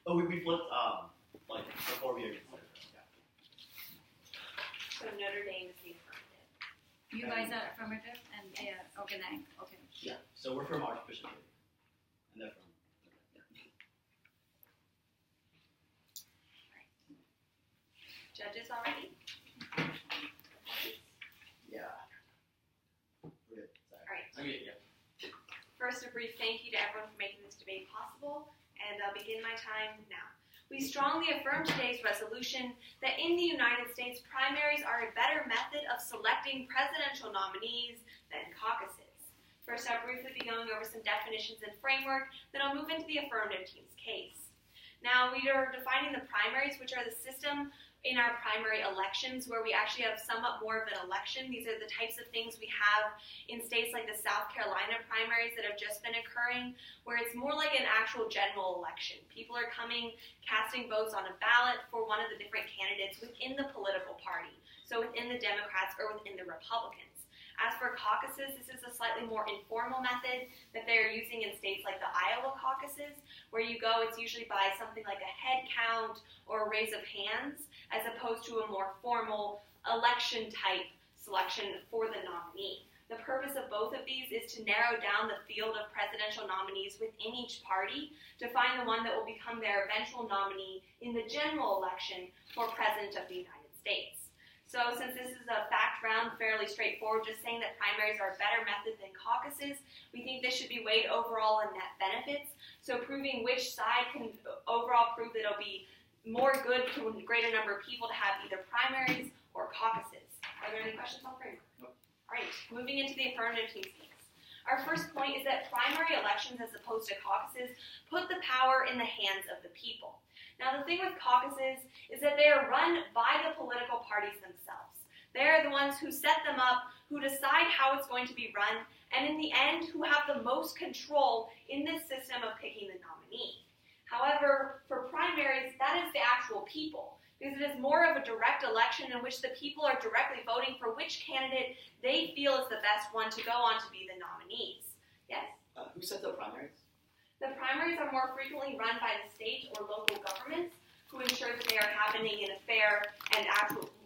Oh, we flipped, like, before we even started. Yeah. So Notre Dame is the affirmative. You guys are affirmative and they are organized. Okay. Yeah, so we're from Archbishop City. And they're from. Judges already? Yeah. We're good. Sorry. All right. Okay, yeah. First, a brief thank you to everyone for making this debate possible, and I'll begin my time now. We strongly affirm today's resolution that in the United States, primaries are a better method of selecting presidential nominees than caucuses. First, I'll briefly be going over some definitions and framework, then I'll move into the affirmative team's case. Now, we are defining the primaries, which are the system in our primary elections where we actually have somewhat more of an election. These are the types of things we have in states like the South Carolina primaries that have just been occurring, where it's more like an actual general election. People are coming, casting votes on a ballot for one of the different candidates within the political party, so within the Democrats or within the Republicans. As for caucuses, this is a slightly more informal method that they're using in states like the Iowa caucuses, where you go, it's usually by something like a head count or a raise of hands, as opposed to a more formal election-type selection for the nominee. The purpose of both of these is to narrow down the field of presidential nominees within each party to find the one that will become their eventual nominee in the general election for President of the United States. So since this is a fact round, fairly straightforward, just saying that primaries are a better method than caucuses, we think this should be weighed overall in net benefits. So proving which side can overall prove that it'll be more good to a greater number of people to have either primaries or caucuses. Are there any questions on framework? Nope. All right, moving into the affirmative team's case. Our first point is that primary elections, as opposed to caucuses, put the power in the hands of the people. Now, the thing with caucuses is that they are run by the political parties themselves. They are the ones who set them up, who decide how it's going to be run, and in the end, who have the most control in this system of picking the nominee. However, for primaries, that is the actual people, because it is more of a direct election in which the people are directly voting for which candidate they feel is the best one to go on to be the nominees. Yes? Who sets up primaries? The primaries are more frequently run by the state or local governments who ensure that they are happening in a fair and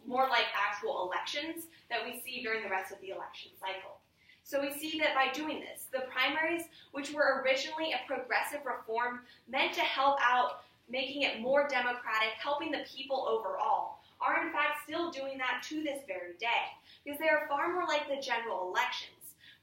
more like actual elections that we see during the rest of the election cycle. So we see that by doing this, the primaries, which were originally a progressive reform meant to help out making it more democratic, helping the people overall, are in fact still doing that to this very day, because they are far more like the general elections.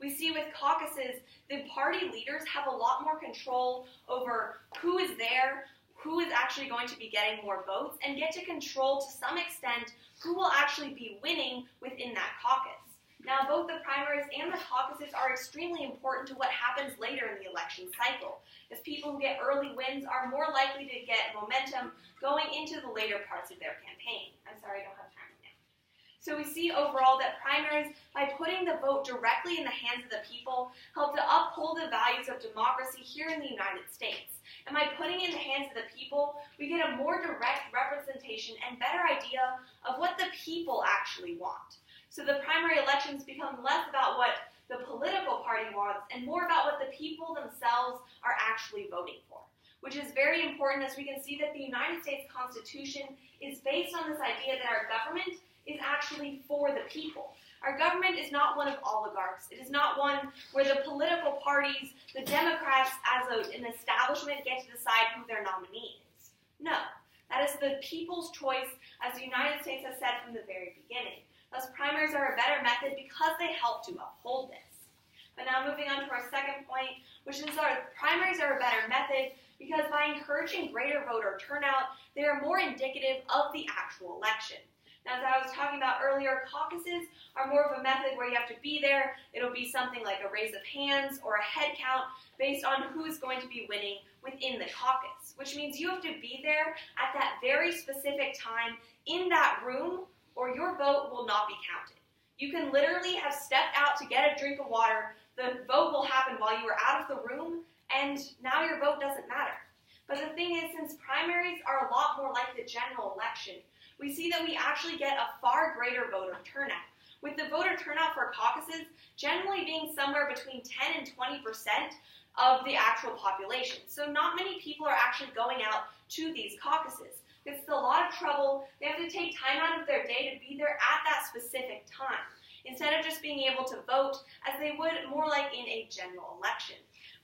We see with caucuses, the party leaders have a lot more control over who is there, who is actually going to be getting more votes, and get to control to some extent who will actually be winning within that caucus. Now, both the primaries and the caucuses are extremely important to what happens later in the election cycle, as people who get early wins are more likely to get momentum going into the later parts of their campaign. I'm sorry, I don't have time right now. So we see overall that primaries, by putting the vote directly in the hands of the people, help to uphold the values of democracy here in the United States. And by putting it in the hands of the people, we get a more direct representation and better idea of what the people actually want. So the primary elections become less about what the political party wants and more about what the people themselves are actually voting for, which is very important, as we can see that the United States Constitution is based on this idea that our government is actually for the people. Our government is not one of oligarchs. It is not one where the political parties, the Democrats as an establishment, get to decide who their nominee is. No, that is the people's choice, as the United States has said from the very beginning. Thus, primaries are a better method because they help to uphold this. But now moving on to our second point, which is our primaries are a better method because by encouraging greater voter turnout, they are more indicative of the actual election. Now, as I was talking about earlier, caucuses are more of a method where you have to be there. It'll be something like a raise of hands or a head count based on who is going to be winning within the caucus, which means you have to be there at that very specific time in that room, or your vote will not be counted. You can literally have stepped out to get a drink of water, the vote will happen while you were out of the room, and now your vote doesn't matter. But the thing is, since primaries are a lot more like the general election, we see that we actually get a far greater voter turnout. With the voter turnout for caucuses generally being somewhere between 10 and 20%, of the actual population. So not many people are actually going out to these caucuses. It's a lot of trouble. They have to take time out of their day to be there at that specific time, instead of just being able to vote as they would more like in a general election.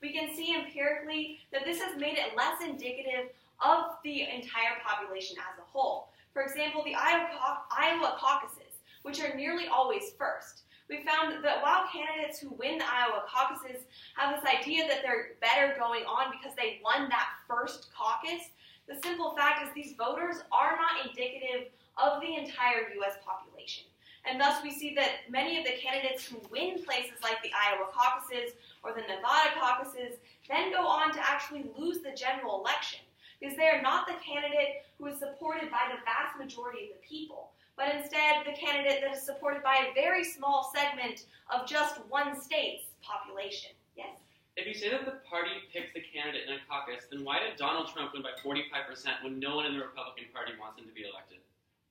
We can see empirically that this has made it less indicative of the entire population as a whole. For example, the Iowa caucuses, which are nearly always first. We found that while candidates who win the Iowa caucuses have this idea that they're better going on because they won that first caucus, the simple fact is these voters are not indicative of the entire U.S. population. And thus we see that many of the candidates who win places like the Iowa caucuses or the Nevada caucuses then go on to actually lose the general election, because they are not the candidate who is supported by the vast majority of the people, but instead the candidate that is supported by a very small segment of just one state's population. Yes? If you say that the party picks the candidate in a caucus, then why did Donald Trump win by 45% when no one in the Republican Party wants him to be elected?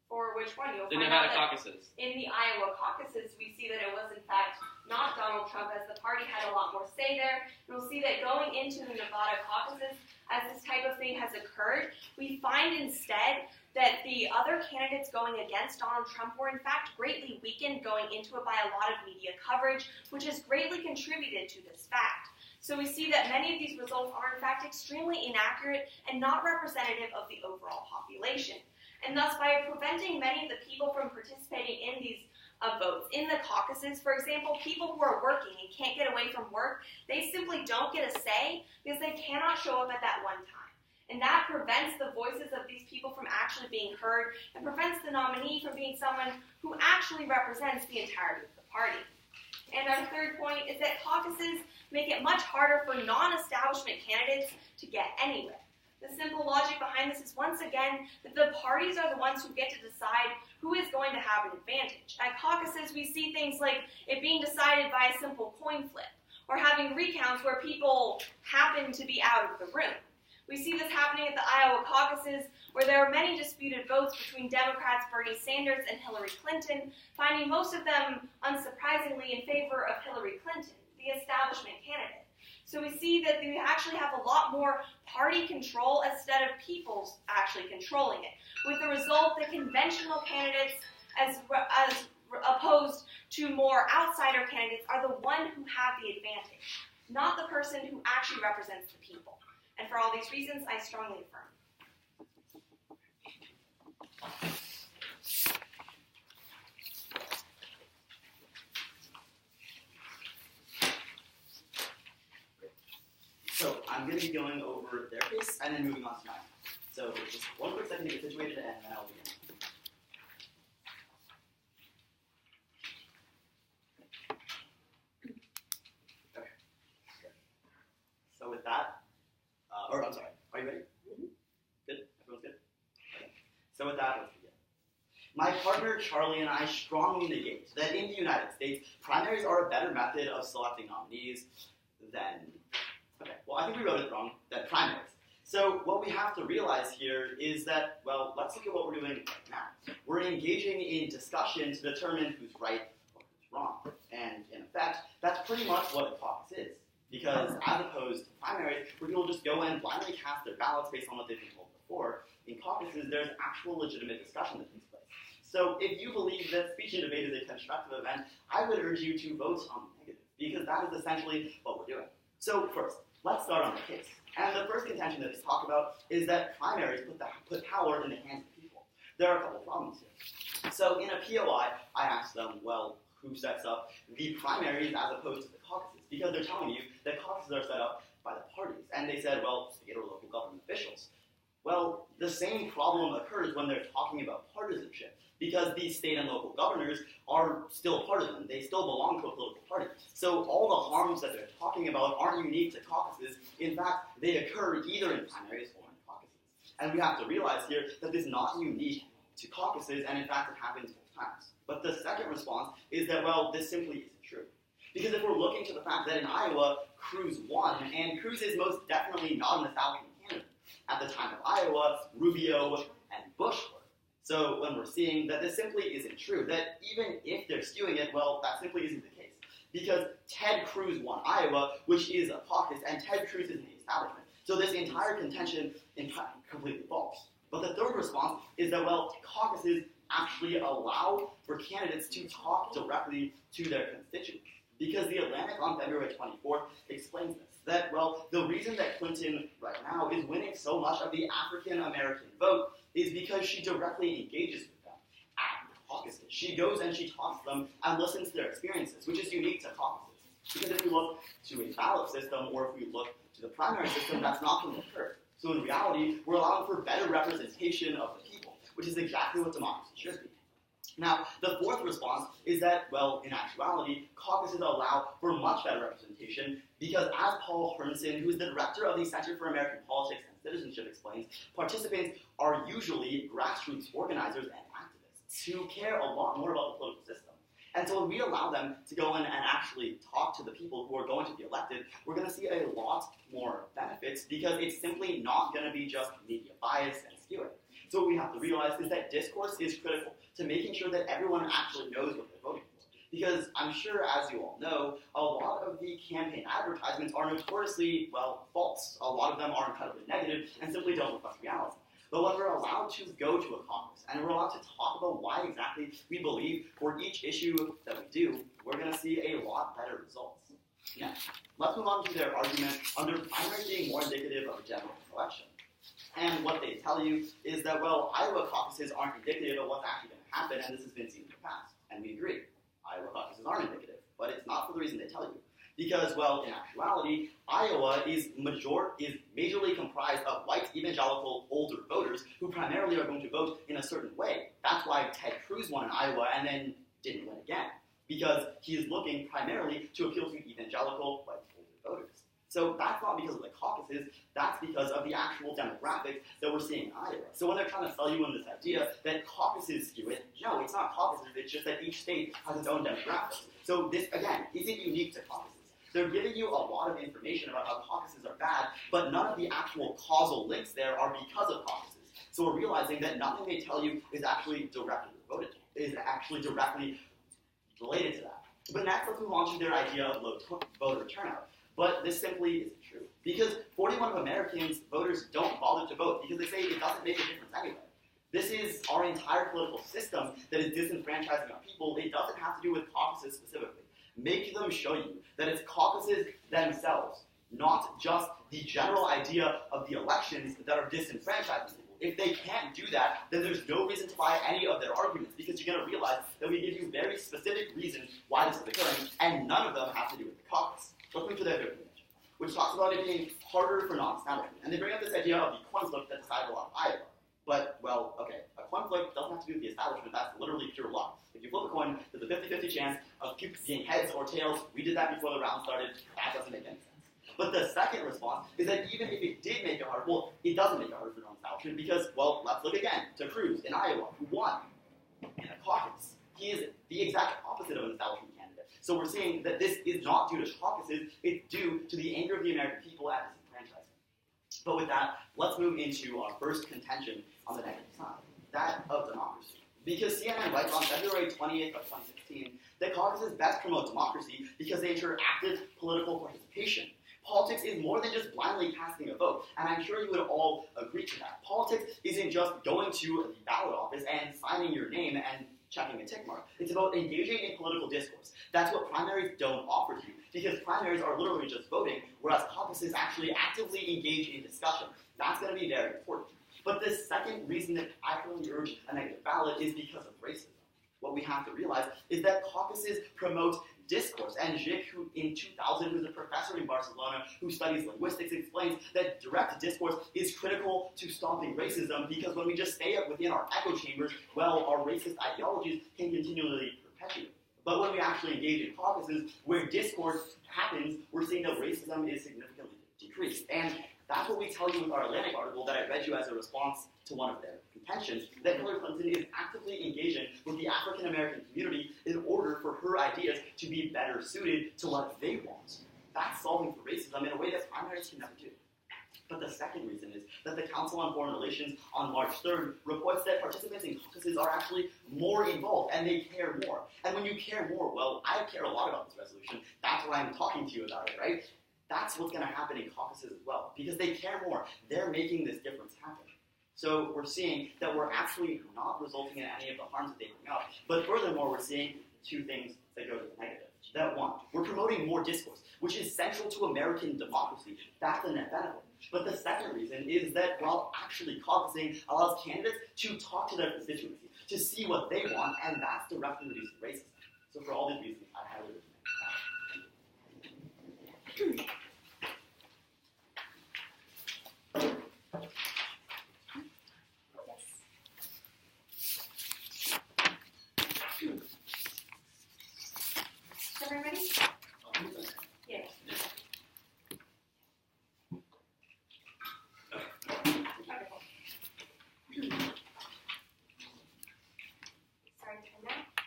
For which one? You'll The find Nevada out that caucuses. in the Iowa caucuses, we see that it was in fact not Donald Trump, as the party had a lot more say there. And we'll see that going into the Nevada caucuses, as this type of thing has occurred, we find instead that the other candidates going against Donald Trump were in fact greatly weakened going into it by a lot of media coverage, which has greatly contributed to this fact. So we see that many of these results are in fact extremely inaccurate and not representative of the overall population. And thus, by preventing many of the people from participating in these votes, in the caucuses, for example, people who are working and can't get away from work, they simply don't get a say because they cannot show up at that one time. And that prevents the voices of these people from actually being heard and prevents the nominee from being someone who actually represents the entirety of the party. And our third point is that caucuses make it much harder for non-establishment candidates to get anywhere. The simple logic behind this is, once again, that the parties are the ones who get to decide who is going to have an advantage. At caucuses, we see things like it being decided by a simple coin flip, or having recounts where people happen to be out of the room. We see this happening at the Iowa caucuses, where there are many disputed votes between Democrats Bernie Sanders and Hillary Clinton, finding most of them, unsurprisingly, in favor of Hillary Clinton, the establishment candidate. So we see that we actually have a lot more party control instead of people actually controlling it, with the result that conventional candidates, as opposed to more outsider candidates, are the one who have the advantage, not the person who actually represents the people. And for all these reasons, I strongly affirm. So I'm going to be going over their case and then moving on to mine. So just one quick second to get situated, and then I'll begin. Okay. So with that, I'm sorry, are you ready? Mm-hmm. Good? Everyone's good? Okay. So with that, let's begin. My partner Charlie and I strongly negate that in the United States, primaries are a better method of selecting nominees than... Okay, well, I think we wrote it wrong, that primaries. So what we have to realize here is that, well, let's look at what we're doing right now. We're engaging in discussion to determine who's right or who's wrong. And in effect, that's pretty much what a caucus is. Because as opposed to primaries, where people just go and blindly cast their ballots based on what they've been told before, in caucuses, there's actual legitimate discussion that takes place. So if you believe that speech and debate is a constructive event, I would urge you to vote on the negative, because that is essentially what we're doing. So first, let's start on the case. And the first contention that we talk about is that primaries put power in the hands of people. There are a couple problems here. So in a POI, I asked them, well, who sets up the primaries as opposed to the caucuses? Because they're telling you that caucuses are set up by the parties. And they said, well, state or local government officials. Well, the same problem occurs when they're talking about partisanship, because these state and local governors are still partisan. They still belong to a political party. So all the harms that they're talking about aren't unique to caucuses. In fact, they occur either in primaries or in caucuses. And we have to realize here that this is not unique to caucuses, and in fact it happens both times. But the second response is that, well, this simply isn't true. Because if we're looking to the fact that in Iowa, Cruz won, and Cruz is most definitely not an establishment candidate. At the time of Iowa, Rubio and Bush were. So when we're seeing that this simply isn't true, that even if they're skewing it, well, that simply isn't the case. because Ted Cruz won Iowa, which is a caucus, and Ted Cruz is in the establishment. So this entire contention is completely false. But the third response is that, well, caucuses actually allow for candidates to talk directly to their constituents. Because the Atlantic on February 24th explains this, that, well, the reason that Clinton right now is winning so much of the African-American vote is because she directly engages with them at caucuses. She goes and she talks to them and listens to their experiences, which is unique to caucuses. Because if we look to a ballot system or if we look to the primary system, that's not going to occur. So in reality, we're allowing for better representation of the people, which is exactly what democracy should be. Now, the fourth response is that, well, in actuality, caucuses allow for much better representation because, as Paul Hermanson, who is the director of the Center for American Politics and Citizenship, explains, participants are usually grassroots organizers and activists who care a lot more about the political system. And so when we allow them to go in and actually talk to the people who are going to be elected, we're going to see a lot more benefits because it's simply not going to be just media bias and skewing. So what we have to realize is that discourse is critical to making sure that everyone actually knows what they're voting for. Because I'm sure, as you all know, a lot of the campaign advertisements are notoriously, well, false. A lot of them are incredibly negative and simply don't reflect reality. But when we're allowed to go to a caucus and we're allowed to talk about why exactly we believe for each issue that we do, we're going to see a lot better results. Next, let's move on to their argument under primaries being more indicative of a general election. And what they tell you is that, well, Iowa caucuses aren't indicative of what's actually going to happen, and this has been seen in the past. And we agree. Iowa caucuses aren't indicative, but it's not for the reason they tell you. Because, well, in actuality, Iowa is majorly comprised of white, evangelical, older voters who primarily are going to vote in a certain way. That's why Ted Cruz won in Iowa and then didn't win again. Because he is looking primarily to appeal to evangelical, white, older voters. So that's not because of the caucuses, that's because of the actual demographics that we're seeing in Iowa. So when they're trying to sell you on this idea that caucuses skew it, no, it's not caucuses, it's just that each state has its own demographics. So this, again, isn't unique to caucuses. They're giving you a lot of information about how caucuses are bad, but none of the actual causal links there are because of caucuses. So we're realizing that nothing they tell you is actually directly related to that. But next, let's move on to their idea of low voter turnout. But this simply isn't true. Because 41 of Americans, voters, don't bother to vote because they say it doesn't make a difference anyway. This is our entire political system that is disenfranchising our people. It doesn't have to do with caucuses specifically. Make them show you that it's caucuses themselves, not just the general idea of the elections that are disenfranchising people. If they can't do that, then there's no reason to buy any of their arguments because you're going to realize that we give you very specific reasons why this is occurring, and none of them have to do with the caucus. Let's move to their third convention, which talks about it being harder for non-establishment. And they bring up this idea of the coin flip that decided a lot of Iowa. But, well, okay, a coin flip doesn't have to do with the establishment. That's literally pure luck. If you flip a coin, there's a 50-50 chance of being heads or tails. We did that before the round started. That doesn't make any sense. But the second response is that even if it did make it hard, well, it doesn't make it hard for non-establishment because, well, let's look again to Cruz in Iowa, who won in a caucus. He is the exact opposite of an establishment candidate. So we're seeing that this is not due to caucuses, it's due to the anger of the American people at disenfranchisement. But with that, let's move into our first contention on the negative side, that of democracy. Because CNN writes on February 20th of 2016 that caucuses best promote democracy because they ensure active political participation. Politics is more than just blindly casting a vote, and I'm sure you would all agree to that. Politics isn't just going to the ballot office and signing your name and checking a tick mark. It's about engaging in political discourse. That's what primaries don't offer to you, because primaries are literally just voting, whereas caucuses actually actively engage in discussion. That's going to be very important. But the second reason that I really urge a negative ballot is because of racism. What we have to realize is that caucuses promote discourse. And Zick, who in 2000, who's a professor in Barcelona who studies linguistics, explains that direct discourse is critical to stopping racism because when we just stay up within our echo chambers, well, our racist ideologies can continually perpetuate. But when we actually engage in caucuses where discourse happens, we're seeing that racism is significantly decreased. And that's what we tell you with our Atlantic article that I read you as a response to one of their contentions, that Hillary Clinton is actively engaging with the African American community in order for her ideas to be better suited to what they want. That's solving for racism in a way that primaries can never do. But the second reason is that the Council on Foreign Relations on March 3rd reports that participants in caucuses are actually more involved and they care more. And when you care more, well, I care a lot about this resolution. That's why I'm talking to you about it, right? That's what's going to happen in caucuses as well, because they care more. They're making this difference happen. So we're seeing that we're actually not resulting in any of the harms that they bring up. But furthermore, we're seeing two things that go to the negative. That one, we're promoting more discourse, which is central to American democracy. That's a net benefit. But the second reason is that while actually caucusing allows candidates to talk to their constituency, to see what they want, and that's directly reducing racism. So for all these reasons, I highly recommend that. Everybody? Yeah.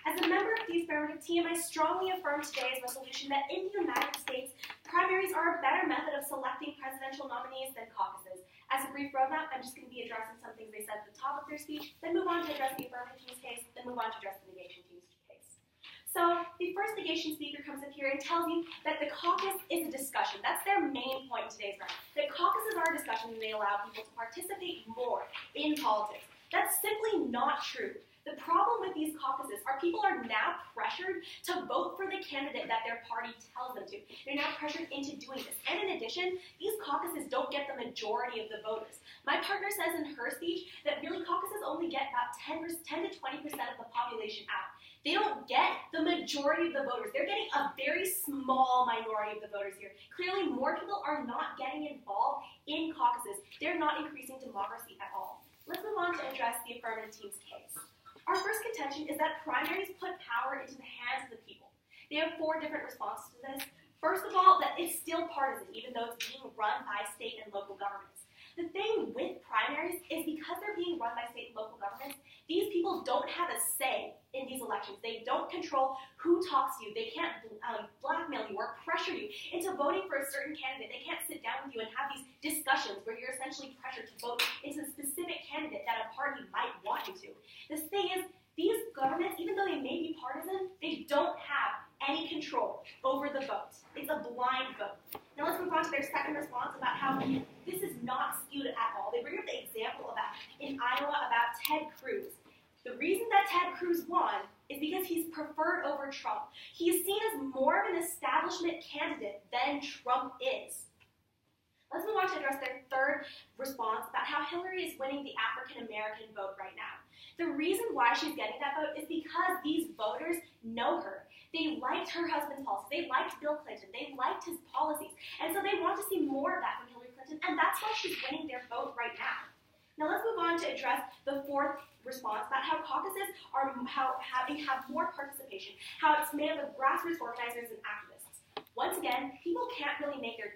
As a member of the affirmative team, I strongly affirm today's resolution that in the United States, primaries are a better method of selecting presidential nominees than caucuses. As a brief roadmap, I'm just going to be addressing some things they said at the top of their speech, then move on to address the affirmative team's case, then move on to address the negation team's case. So the first negation speaker comes up here and tells you that the caucus is a discussion. That's their main point in today's round. That caucuses are a discussion and they allow people to participate more in politics. That's simply not true. The problem with these caucuses are people are now pressured to vote for the candidate that their party tells them to. They're now pressured into doing this. And in addition, these caucuses don't get the majority of the voters. My partner says in her speech that really caucuses only get about 10 to 20% of the population out. They don't get the majority of the voters. They're getting a very small minority of the voters here. Clearly, more people are not getting involved in caucuses. They're not increasing democracy at all. Let's move on to address the affirmative team's case. Our first contention is that primaries put power into the hands of the people. They have 4 different responses to this. First of all, that it's still partisan, even though it's being run by state and local governments. The thing with primaries is because they're being run by state and local governments, these people don't have a say in these elections. They don't control who talks to you. They can't blackmail you or pressure you into voting for a certain candidate. They can't sit down with you and have these discussions where you're essentially pressured to vote into the specific candidate that a party might want you to. The thing is, these governments, even though they may be partisan, they don't have any control over the vote. It's a blind vote. Now let's move on to their second response about how this is not skewed at all. They bring up the example about in Iowa about Ted Cruz. The reason that Ted Cruz won is because he's preferred over Trump. He is seen as more of an establishment candidate than Trump is. Let's move on to address their third response about how Hillary is winning the African American vote right now. The reason why she's getting that vote is because these voters know her. They liked her husband's policies. They liked Bill Clinton. They liked his policies. And so they want to see more of that from Hillary Clinton, and that's why she's winning their vote right now. Now let's move on to address the fourth response about how caucuses are have more participation, how it's made up of grassroots organizers and activists. Once again, people can't really make their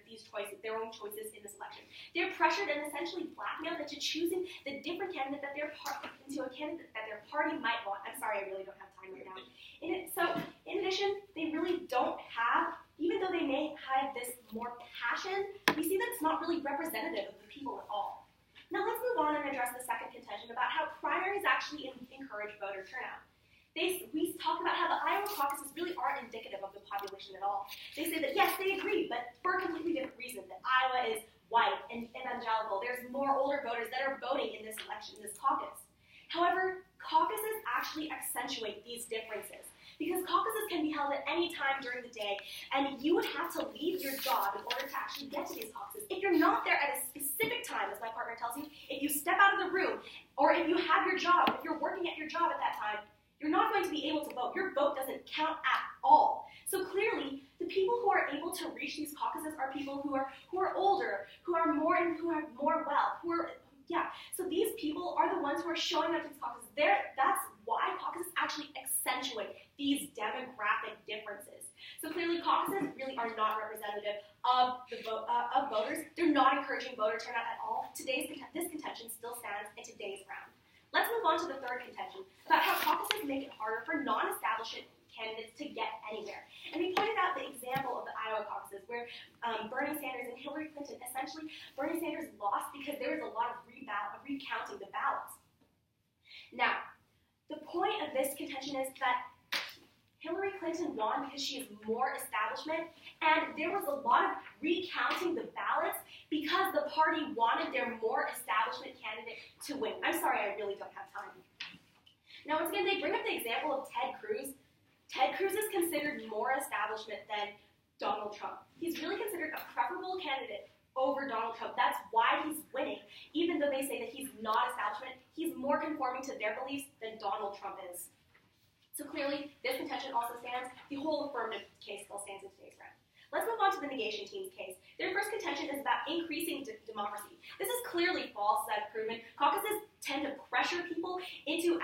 own choices in this election. They're pressured and essentially blackmailed into choosing the different candidate that their party might want. I'm sorry, I really don't have time right now. So, in addition, they really don't have, even though they may have this more passion, we see that it's not really representative of the people at all. Now let's move on and address the second contention about how primaries actually encourage voter turnout. We talk about how the Iowa caucuses really aren't indicative of the population at all. They say that, yes, they agree, but for a completely different reason, that Iowa is white and evangelical. There's more older voters that are voting in this election, in this caucus. However, caucuses actually accentuate these differences because caucuses can be held at any time during the day, and you would have to leave your job in order to actually get to these caucuses. If you're not there at a specific time, as my partner tells you, if you step out of the room, or if you have your job, if you're working at your job at that time, you're not going to be able to vote. Your vote doesn't count at all. So clearly, the people who are able to reach these caucuses are people who are older, who have more wealth, So these people are the ones who are showing up to these caucuses. That's why caucuses actually accentuate these demographic differences. So clearly, caucuses really are not representative of voters. They're not encouraging voter turnout at all. This contention still stands in today's round. Let's move on to the third contention about how caucuses make it harder for non-establishment candidates to get anywhere. And we pointed out the example of the Iowa caucuses where Bernie Sanders and Hillary Clinton, essentially Bernie Sanders lost because there was a lot of recounting the ballots. Now, the point of this contention is that Hillary Clinton won because she is more establishment, and there was a lot of recounting the ballots because the party wanted their more establishment candidate to win. I'm sorry, I really don't have time. Now, once again, they bring up the example of Ted Cruz. Ted Cruz is considered more establishment than Donald Trump. He's really considered a preferable candidate over Donald Trump. That's why he's winning. Even though they say that he's not establishment, he's more conforming to their beliefs than Donald Trump is. So clearly, this contention also stands. The whole affirmative case still stands in today's round. Let's move on to the negation team's case. Their first contention is about increasing democracy. This is clearly false, as I've proven. Caucuses tend to pressure people into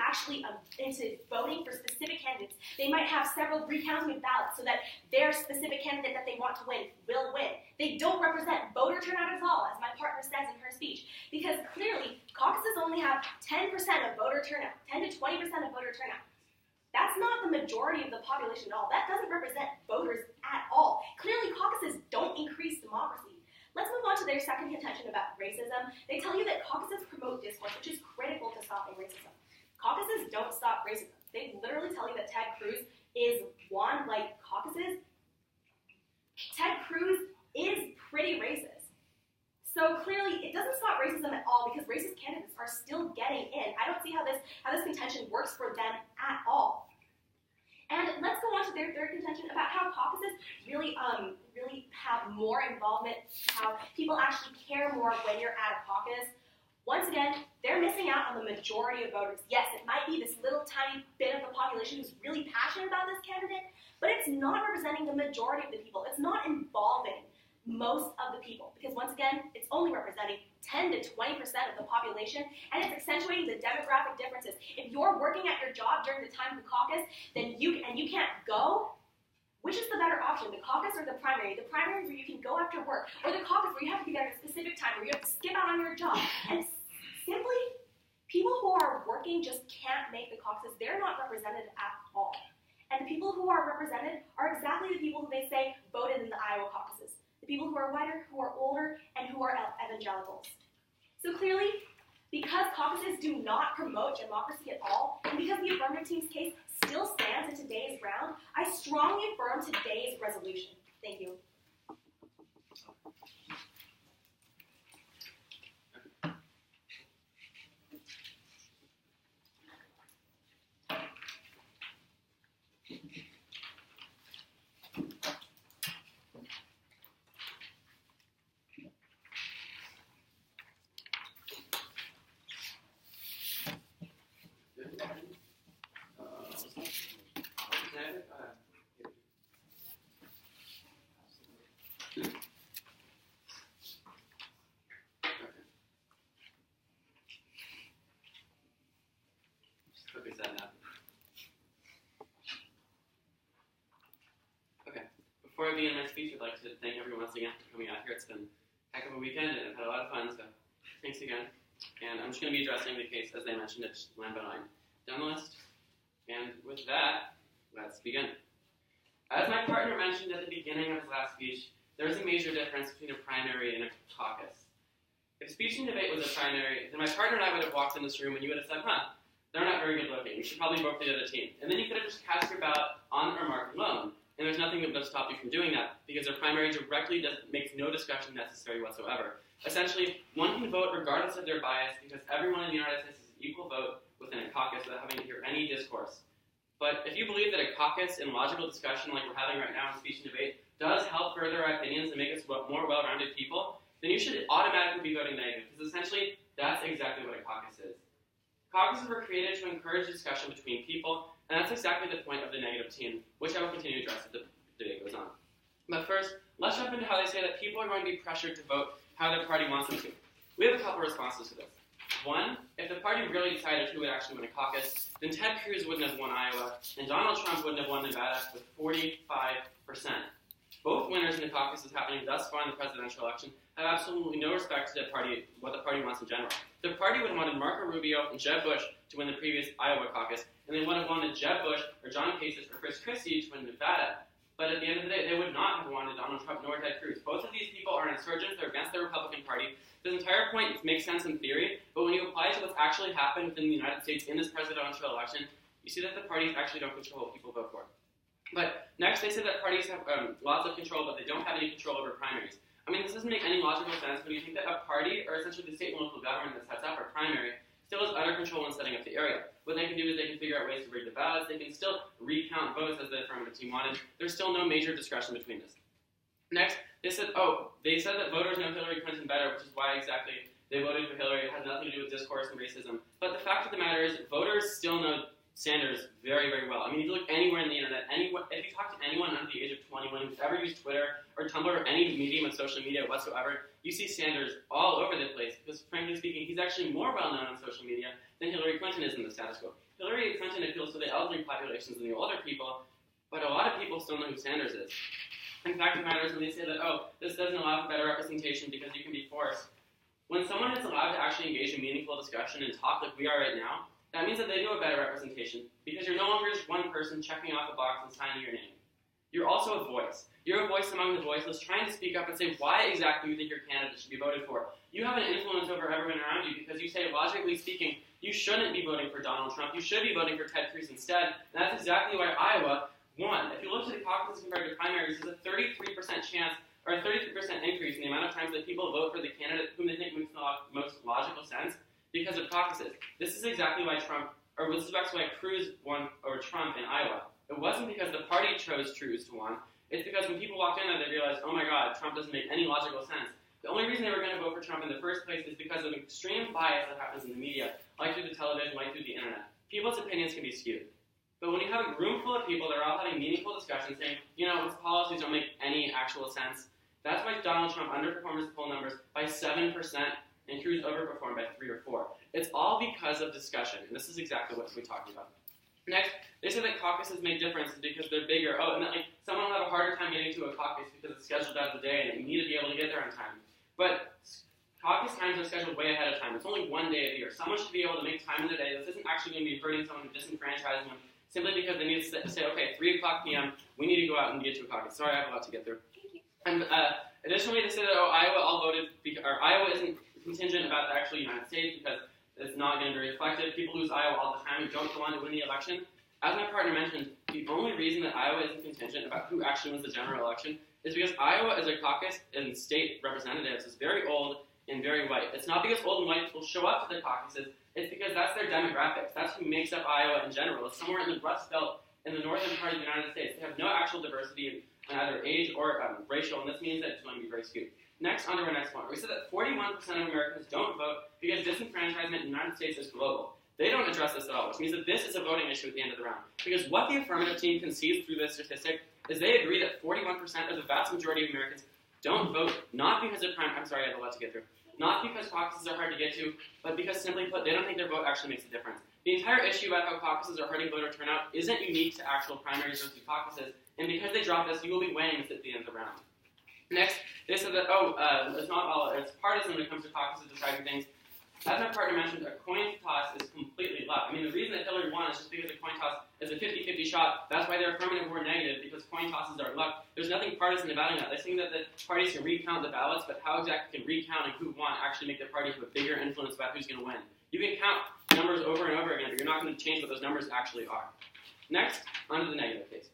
into voting for specific candidates. They might have several recounting of ballots so that their specific candidate that they want to win will win. They don't represent voter turnout at all, as my partner says in her speech, because clearly caucuses only have 10% of voter turnout, 10 to 20% of voter turnout. That's not the majority of the population at all. That doesn't represent voters at all. Clearly, caucuses don't increase democracy. Let's move on to their second contention about racism. They tell you that caucuses promote discourse, which is critical to stopping racism. Caucuses don't stop racism. They literally tell you that Ted Cruz is one, like caucuses. Ted Cruz is pretty racist. So clearly, it doesn't stop racism at all because racist candidates are still getting in. I don't see how this contention works for them at all. And let's go on to their third contention about how caucuses really have more involvement, how people actually care more when you're at a caucus. Once again, they're missing out on the majority of voters. Yes, it might be this little tiny bit of the population who's really passionate about this candidate, but it's not representing the majority of the people. It's not involving most of the people, because once again, it's only representing 10 to 20% of the population, and it's accentuating the demographic differences. If you're working at your job during the time of the caucus, then you can't go, which is the better option, the caucus or the primary? The primary where you can go after work, or the caucus where you have to be there at a specific time, where you have to skip out on your job. And simply, people who are working just can't make the caucuses. They're not represented at all. And the people who are represented are exactly the people who they say voted in the Iowa caucuses. The people who are whiter, who are older, and who are evangelicals. So clearly, because caucuses do not promote democracy at all, and because the affirmative team's case still stands in today's round, I strongly affirm today's resolution. Thank you. Before I begin my speech, I'd like to thank everyone once again for coming out here. It's been a heck of a weekend, and I've had a lot of fun, so thanks again. And I'm just going to be addressing the case, as they mentioned, it's Lambo 9 down the list. And with that, let's begin. As my partner mentioned at the beginning of his last speech, there is a major difference between a primary and a caucus. If speech and debate was a primary, then my partner and I would have walked in this room and you would have said, they're not very good looking. You should probably vote for the other team. And then you could have just cast your ballot on or marked alone. And there's nothing that would stop you from doing that, because their primary directly makes no discussion necessary whatsoever. Essentially, one can vote regardless of their bias, because everyone in the United States is an equal vote within a caucus without having to hear any discourse. But if you believe that a caucus and logical discussion like we're having right now in speech and debate does help further our opinions and make us more well-rounded people, then you should automatically be voting negative, because essentially, that's exactly what a caucus is. Caucuses were created to encourage discussion between people, and that's exactly the point of the negative team, which I will continue to address as the debate goes on. But first, let's jump into how they say that people are going to be pressured to vote how their party wants them to. We have a couple responses to this. One, if the party really decided who would actually win a caucus, then Ted Cruz wouldn't have won Iowa, and Donald Trump wouldn't have won Nevada with 45%. Both winners in the caucuses happening thus far in the presidential election have absolutely no respect to what the party wants in general. The party would have wanted Marco Rubio and Jeb Bush to win the previous Iowa caucus, and they would have wanted Jeb Bush or John Kasich or Chris Christie to win Nevada. but at the end of the day, they would not have wanted Donald Trump nor Ted Cruz. Both of these people are insurgents. They're against the Republican Party. This entire point makes sense in theory, but when you apply it to what's actually happened within the United States in this presidential election, you see that the parties actually don't control what people vote for. But next, they say that parties have lots of control, but they don't have any control over primaries. I mean, this doesn't make any logical sense when you think that a party, or essentially the state and local government that sets up a primary, still has utter control in setting up the area. What they can do is they can figure out ways to rig the ballots. They can still recount votes as the affirmative team wanted. There's still no major discretion between this. Next, they said that voters know Hillary Clinton better, which is why exactly they voted for Hillary. It has nothing to do with discourse and racism. But the fact of the matter is, voters still know Sanders very, very well. I mean, if you look anywhere in the internet, if you talk to anyone under the age of 21 who's ever used Twitter or Tumblr or any medium of social media whatsoever, you see Sanders all over the place because, frankly speaking, he's actually more well-known on social media than Hillary Clinton is in the status quo. Hillary Clinton appeals to the elderly populations and the older people, but a lot of people still know who Sanders is. In fact, it matters when they say that, this doesn't allow for better representation because you can be forced. When someone is allowed to actually engage in meaningful discussion and talk like we are right now, that means that they do a better representation because you're no longer just one person checking off a box and signing your name. You're also a voice. You're a voice among the voiceless trying to speak up and say why exactly you think your candidate should be voted for. You have an influence over everyone around you because you say, logically speaking, you shouldn't be voting for Donald Trump. You should be voting for Ted Cruz instead. And that's exactly why Iowa won. If you look to the caucuses compared to primaries, there's a 33% chance or a 33% increase in the amount of times that people vote for the candidate whom they think makes the most logical sense because of caucuses. This is exactly why Cruz won over Trump in Iowa. It wasn't because the party chose Cruz to win. It's because when people walked in there, they realized, oh my God, Trump doesn't make any logical sense. The only reason they were going to vote for Trump in the first place is because of extreme bias that happens in the media, like through the television, like through the internet. People's opinions can be skewed. But when you have a room full of people that are all having meaningful discussions saying, his policies don't make any actual sense, that's why Donald Trump underperformed his poll numbers by 7% and Cruz overperformed by 3 or 4. It's all because of discussion, and this is exactly what we're talking about. Next, they say that caucuses make differences because they're bigger. And that someone will have a harder time getting to a caucus because it's scheduled out of the day and you need to be able to get there on time. But caucus times are scheduled way ahead of time. It's only one day of the year. Someone should be able to make time in the day. This isn't actually going to be hurting someone and disenfranchising them simply because they need to say, okay, 3 o'clock p.m., we need to go out and get to a caucus. Sorry, I have a lot to get through. And additionally, they say that Iowa all voted, or Iowa isn't contingent about the actual United States because it's not going to be reflected. People lose Iowa all the time and don't go on to win the election. As my partner mentioned, the only reason that Iowa isn't contingent about who actually wins the general election is because Iowa as a caucus and state representatives is very old and very white. It's not because old and white people show up to the caucuses, it's because that's their demographics. That's who makes up Iowa in general. It's somewhere in the Rust Belt in the northern part of the United States. They have no actual diversity in either age or racial, and this means that it's going to be very skewed. Next, on to our next point. We said that 41% of Americans don't vote because disenfranchisement in the United States is global. They don't address this at all, which means that this is a voting issue at the end of the round. Because what the affirmative team concedes through this statistic is they agree that 41% of the vast majority of Americans don't vote, not because of I have a lot to get through. Not because caucuses are hard to get to, but because, simply put, they don't think their vote actually makes a difference. The entire issue about how caucuses are hurting voter turnout isn't unique to actual primaries versus caucuses, and because they drop this, you will be weighing this at the end of the round. Next, they said that, it's partisan when it comes to caucuses deciding things. As my partner mentioned, a coin toss is completely luck. I mean, the reason that Hillary won is just because a coin toss is a 50-50 shot. That's why they're affirmative or negative, because coin tosses are luck. There's nothing partisan about that. They're saying that the parties can recount the ballots, but how exactly can recounting who won actually make the party have a bigger influence about who's going to win? You can count numbers over and over again, but you're not going to change what those numbers actually are. Next, on to the negative case.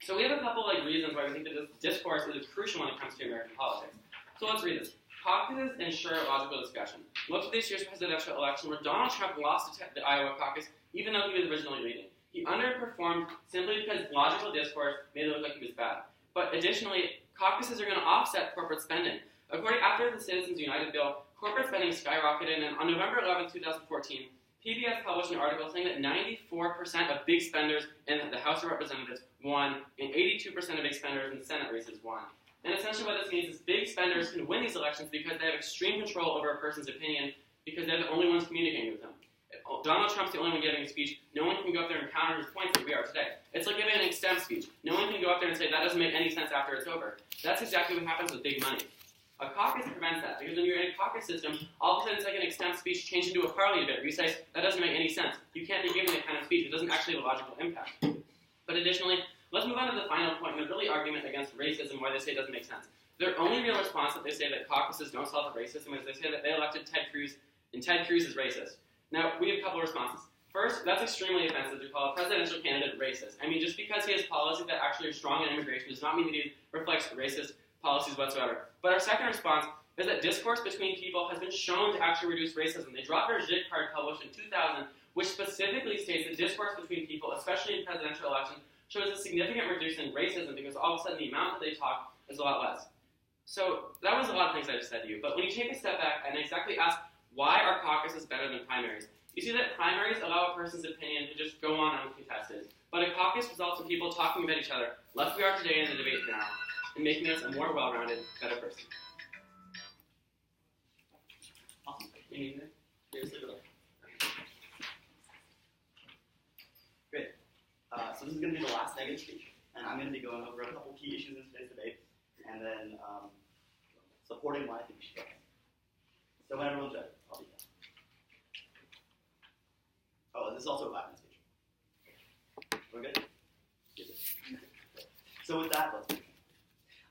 So we have a couple reasons why we think that this discourse is crucial when it comes to American politics. So let's read this. Caucuses ensure logical discussion. Look at this year's presidential election where Donald Trump lost the Iowa caucus even though he was originally leading. He underperformed simply because logical discourse made it look like he was bad. But additionally, caucuses are going to offset corporate spending. After the Citizens United bill, corporate spending skyrocketed, and on November 11, 2014, PBS published an article saying that 94% of big spenders in the House of Representatives won, and 82% of big spenders in Senate races won. And essentially what this means is big spenders can win these elections because they have extreme control over a person's opinion because they're the only ones communicating with them. If Donald Trump's the only one giving a speech. No one can go up there and counter his points like we are today. It's like giving an extemp speech. No one can go up there and say, that doesn't make any sense after it's over. That's exactly what happens with big money. A caucus prevents that because when you're in a caucus system, all of a sudden it's like an extemp speech changed into a parley bit where you say, that doesn't make any sense. You can't be giving that kind of speech. It doesn't actually have a logical impact. But additionally, let's move on to the final point, the really argument against racism, why they say it doesn't make sense. Their only real response that they say that caucuses don't solve racism is they say that they elected Ted Cruz, and Ted Cruz is racist. Now, we have a couple of responses. First, that's extremely offensive to call a presidential candidate racist. I mean, just because he has policies that actually are strong on immigration does not mean that he reflects racist policies whatsoever. But our second response is that discourse between people has been shown to actually reduce racism. They dropped their JIT card published in 2000, which specifically states that discourse between people, especially in presidential elections, shows a significant reduction in racism because all of a sudden the amount that they talk is a lot less. So that was a lot of things I just said to you. But when you take a step back and exactly ask why are caucuses better than primaries, you see that primaries allow a person's opinion to just go on uncontested. But a caucus results in people talking about each other, like we are today in the debate now, and making us a more well-rounded, better person. Awesome. Anything? Seriously, really. Great. So this is going to be the last negative speech, and I'm going to be going over a couple key issues in today's debate, and then supporting why I think we should go. So when everyone's ready, I'll be done. Oh, this is also a 5-minute speech. We're good? So with that, let's begin.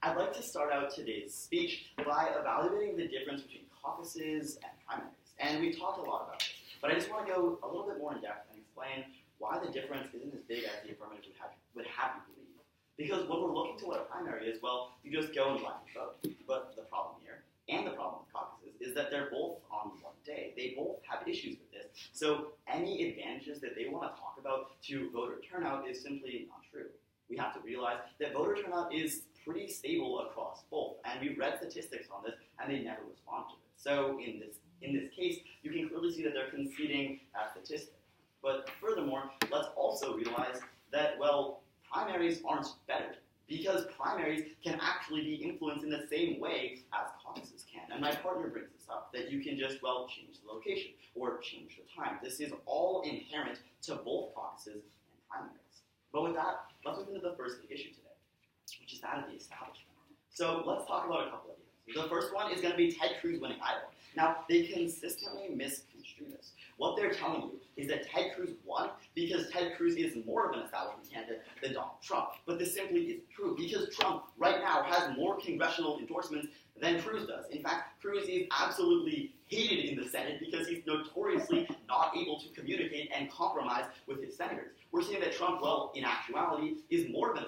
I'd like to start out today's speech by evaluating the difference between caucuses and primaries. And we talked a lot about this, but I just want to go a little bit more in depth and explain why the difference isn't as big as the affirmative would have you believe. Because when we're looking to what a primary is, well, you just go and blindly vote. But the problem here, and the problem with caucuses, is that they're both on one day. They both have issues with this. So any advantages that they want to talk about to voter turnout is simply not true. We have to realize that voter turnout is pretty stable across both. And we've read statistics on this, and they never respond to it. So in this case, you can clearly see that they're conceding that statistic. But furthermore, let's also realize that, well, primaries aren't better, because primaries can actually be influenced in the same way as caucuses can. And my partner brings this up, that you can just, well, change the location or change the time. This is all inherent to both caucuses and primaries. But with that, let's move into the first big issue today, which is that of the establishment. So let's talk about a couple of these. The first one is going to be Ted Cruz winning Iowa. Now, they consistently misconstrue this. What they're telling you is that Ted Cruz won because Ted Cruz is more of an establishment candidate than Donald Trump. But this simply isn't true, because Trump right now has more congressional endorsements than Cruz does. In fact, Cruz is absolutely hated in the Senate because he's notoriously not able to communicate and compromise with his senators. We're seeing that Trump, well, in actuality, is more of an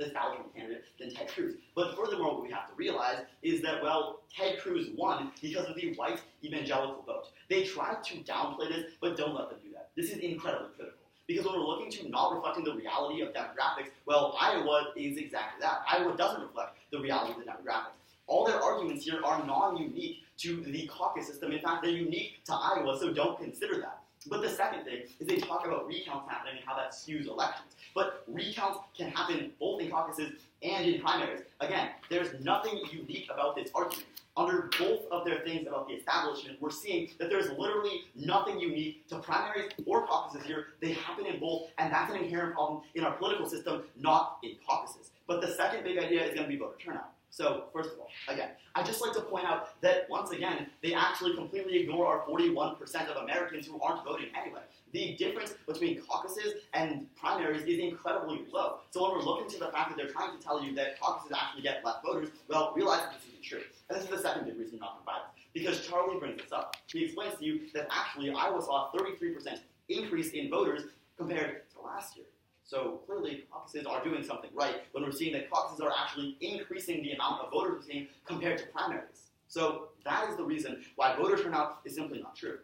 establishment candidate than Ted Cruz. But furthermore, what we have to realize is that, well, Ted Cruz won because of the white evangelical vote. They tried to downplay this, but don't let them do that. This is incredibly critical. Because when we're looking to not reflecting the reality of demographics, well, Iowa is exactly that. Iowa doesn't reflect the reality of the demographics. All their arguments here are non-unique to the caucus system. In fact, they're unique to Iowa, so don't consider that. But the second thing is they talk about recounts happening and how that skews elections. But recounts can happen both in caucuses and in primaries. Again, there's nothing unique about this argument. Under both of their things about the establishment, we're seeing that there's literally nothing unique to primaries or caucuses here. They happen in both, and that's an inherent problem in our political system, not in caucuses. But the second big idea is going to be voter turnout. So, first of all, again, I'd just like to point out that, once again, they actually completely ignore our 41% of Americans who aren't voting anyway. The difference between caucuses and primaries is incredibly low. So when we're looking to the fact that they're trying to tell you that caucuses actually get less voters, well, realize that this isn't true. And this is the second big reason not to provide this, because Charlie brings this up. He explains to you that actually Iowa saw a 33% increase in voters compared to last year. So clearly, caucuses are doing something right when we're seeing that caucuses are actually increasing the amount of voters we're seeing compared to primaries. So that is the reason why voter turnout is simply not true.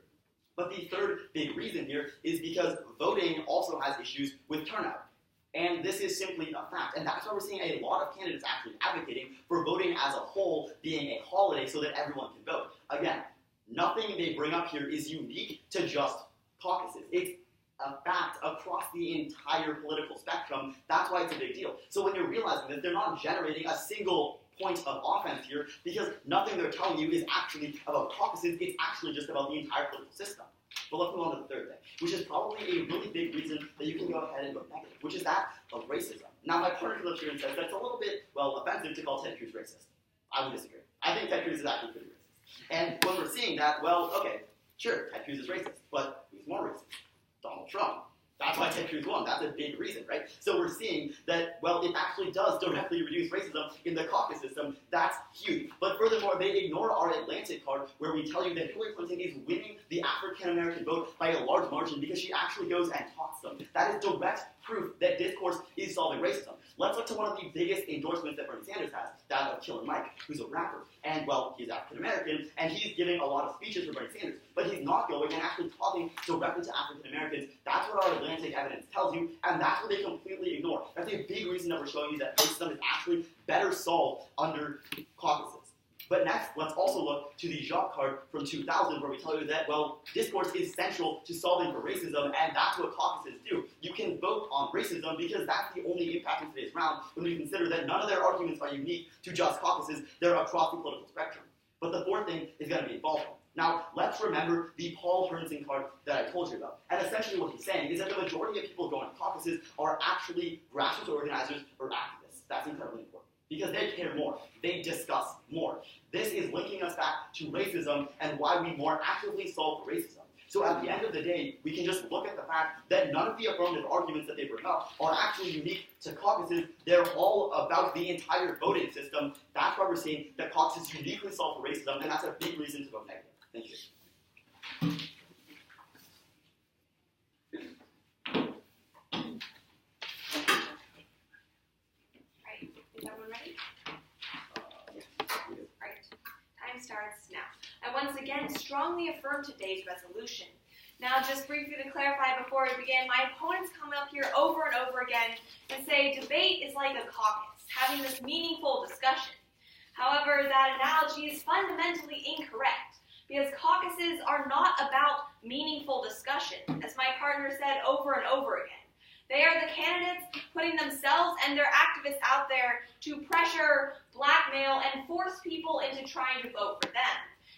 But the third big reason here is because voting also has issues with turnout. And this is simply a fact. And that's why we're seeing a lot of candidates actually advocating for voting as a whole being a holiday so that everyone can vote. Again, nothing they bring up here is unique to just caucuses. It's a fact across the entire political spectrum. That's why it's a big deal. So when you're realizing that they're not generating a single point of offense here, because nothing they're telling you is actually about caucuses, it's actually just about the entire political system. But let's move on to the third thing, which is probably a really big reason that you can go ahead and go negative, which is that of racism. Now, my partner comes up here and says that's a little bit, well, offensive to call Ted Cruz racist. I would disagree. I think Ted Cruz is actually pretty racist. And when we're seeing that, well, okay, sure, Ted Cruz is racist, but who's more racist? Donald Trump. That's why Ted Cruz won. That's a big reason, right? So we're seeing that, well, it actually does directly reduce racism in the caucus system. That's huge. But furthermore, they ignore our Atlantic card where we tell you that Hillary Clinton is winning the African-American vote by a large margin because she actually goes and talks them. That is direct proof that discourse is solving racism. Let's look to one of the biggest endorsements that Bernie Sanders has, that of Killer Mike, who's a rapper. And, well, he's African-American, and he's giving a lot of speeches for Bernie Sanders, but he's not going and actually talking directly to African-Americans. That's what our Atlantic evidence tells you, and that's what they completely ignore. That's a big reason that we're showing you that racism is actually better solved under caucuses. But next, let's also look to the Jacques card from 2000, where we tell you that, well, discourse is central to solving for racism, and that's what caucuses do. You can vote on racism because that's the only impact in today's round when we consider that none of their arguments are unique to just caucuses, they're across the political spectrum. But the fourth thing is going to be involvement. Now, let's remember the Paul Herndon card that I told you about. And essentially what he's saying is that the majority of people going to caucuses are actually grassroots organizers or activists. That's incredibly important. Because they care more. They discuss more. This is linking us back to racism and why we more actively solve racism. So at the end of the day, we can just look at the fact that none of the affirmative arguments that they bring up are actually unique to caucuses. They're all about the entire voting system. That's why we're seeing that caucuses uniquely solve for racism, and that's a big reason to vote negative. Thank you. Starts now. I once again strongly affirm today's resolution. Now, just briefly to clarify before we begin, my opponents come up here over and over again and say debate is like a caucus, having this meaningful discussion. However, that analogy is fundamentally incorrect because caucuses are not about meaningful discussion, as my partner said over and over again. They are the candidates putting themselves and their activists out there to pressure, blackmail, and force people into trying to vote for them.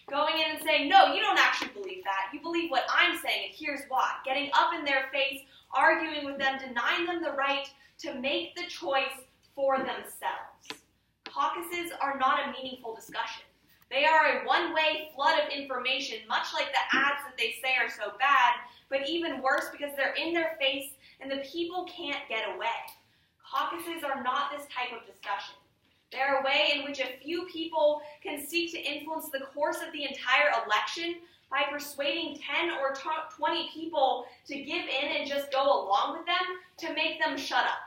Going in and saying, no, you don't actually believe that. You believe what I'm saying, and here's why. Getting up in their face, arguing with them, denying them the right to make the choice for themselves. Caucuses are not a meaningful discussion. They are a one-way flood of information, much like the ads that they say are so bad, but even worse because they're in their face and the people can't get away. Caucuses are not this type of discussion. They're a way in which a few people can seek to influence the course of the entire election by persuading 10 or 20 people to give in and just go along with them to make them shut up.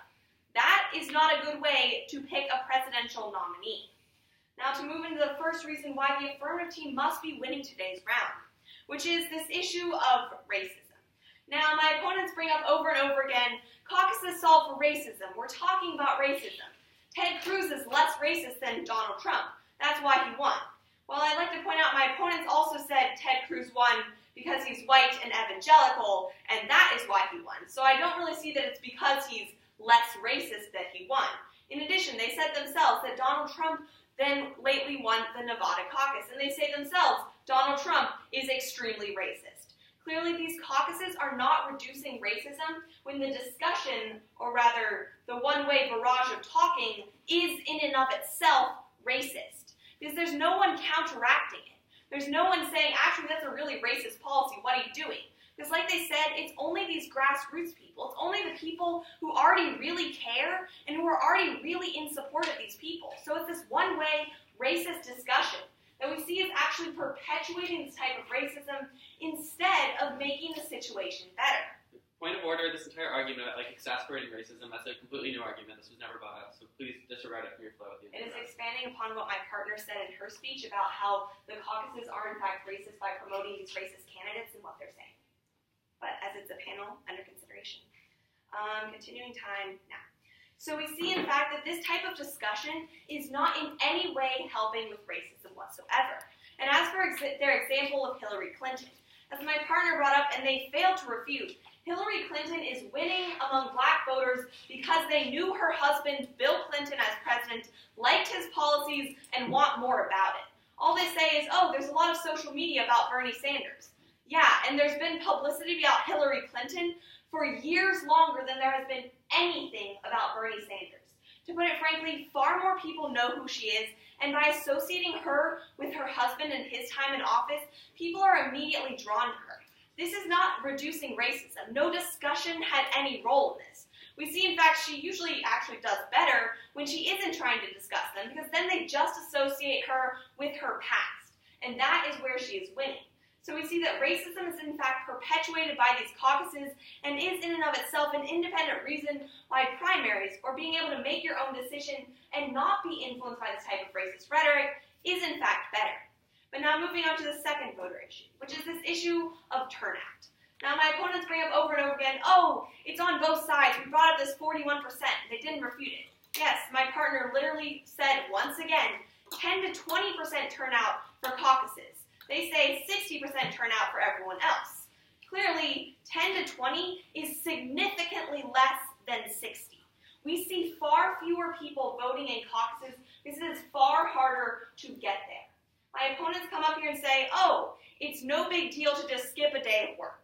That is not a good way to pick a presidential nominee. Now to move into the first reason why the affirmative team must be winning today's round, which is this issue of racism. Now, my opponents bring up over and over again, caucuses solve for racism. We're talking about racism. Ted Cruz is less racist than Donald Trump. That's why he won. Well, I'd like to point out my opponents also said Ted Cruz won because he's white and evangelical, and that is why he won. So I don't really see that it's because he's less racist that he won. In addition, they said themselves that Donald Trump then lately won the Nevada caucus, and they say themselves Donald Trump is extremely racist. Clearly, these caucuses are not reducing racism when the discussion, or rather the one-way barrage of talking, is in and of itself racist. Because there's no one counteracting it. There's no one saying, actually, that's a really racist policy, what are you doing? Because like they said, it's only these grassroots people. It's only the people who already really care and who are already really in support of these people. So it's this one-way racist discussion that we see is actually perpetuating this type of racism instead of making the situation better. Point of order, this entire argument about exasperating racism, that's a completely new argument. This was never brought up, so please disregard it from your flow at the end. It is expanding upon what my partner said in her speech about how the caucuses are in fact racist by promoting these racist candidates and what they're saying. But as it's a panel, under consideration. Continuing time now. So we see, in fact, that this type of discussion is not in any way helping with racism whatsoever. And as for their example of Hillary Clinton, as my partner brought up and they failed to refute, Hillary Clinton is winning among black voters because they knew her husband, Bill Clinton, as president, liked his policies and want more about it. All they say is, oh, there's a lot of social media about Bernie Sanders. Yeah, and there's been publicity about Hillary Clinton for years longer than there has been anything about Bernie Sanders. To put it frankly, far more people know who she is, and by associating her with her husband and his time in office, people are immediately drawn to her. this is not reducing racism. No discussion had any role in this. We see, in fact, she usually actually does better when she isn't trying to discuss them, because then they just associate her with her past, and that is where she is winning. So we see that racism is in fact perpetuated by these caucuses and is in and of itself an independent reason why primaries, or being able to make your own decision and not be influenced by this type of racist rhetoric, is in fact better. But now moving on to the second voter issue, which is this issue of turnout. Now my opponents bring up over and over again, oh, it's on both sides. We brought up this 41%. They didn't refute it. Yes, my partner literally said once again, 10 to 20% turnout for caucuses. They say 60% turnout for everyone else. Clearly, 10 to 20 is significantly less than 60. We see far fewer people voting in caucuses because it is far harder to get there. My opponents come up here and say, oh, it's no big deal to just skip a day of work.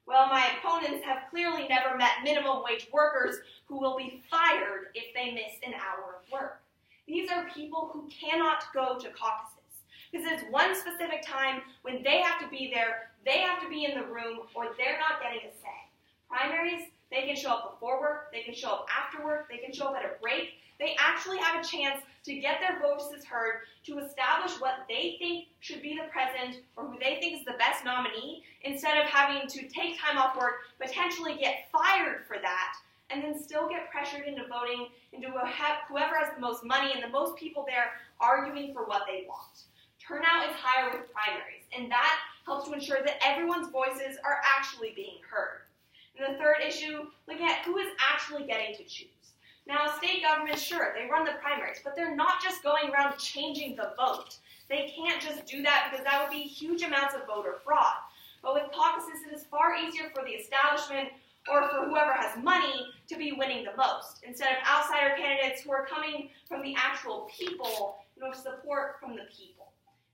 Well, my opponents have clearly never met minimum wage workers who will be fired if they miss an hour of work. These are people who cannot go to caucuses because it's one specific time when they have to be there, they have to be in the room, or they're not getting a say. Primaries, they can show up before work, they can show up after work, they can show up at a break. They actually have a chance to get their voices heard, to establish what they think should be the president or who they think is the best nominee, instead of having to take time off work, potentially get fired for that, and then still get pressured into voting into whoever has the most money and the most people there arguing for what they want. Turnout is higher with primaries, and that helps to ensure that everyone's voices are actually being heard. And the third issue, looking at who is actually getting to choose. Now, state governments, sure, they run the primaries, but they're not just going around changing the vote. They can't just do that because that would be huge amounts of voter fraud. But with caucuses, it is far easier for the establishment or for whoever has money to be winning the most, instead of outsider candidates who are coming from the actual people and with support from the people.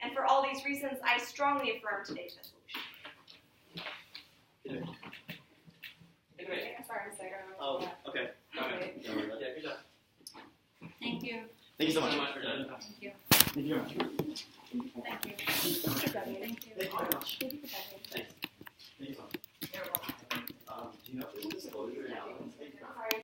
And for all these reasons, I strongly affirm today's resolution. Sorry, Sarah. Oh, okay. Okay. Yeah, good job. Thank you. Thank you so much. Thank you so much for doing that. Thank you. Thank you very much. Thank you. Thank you very much. Thanks. Thank you so much. Do you know if this is disclosure now?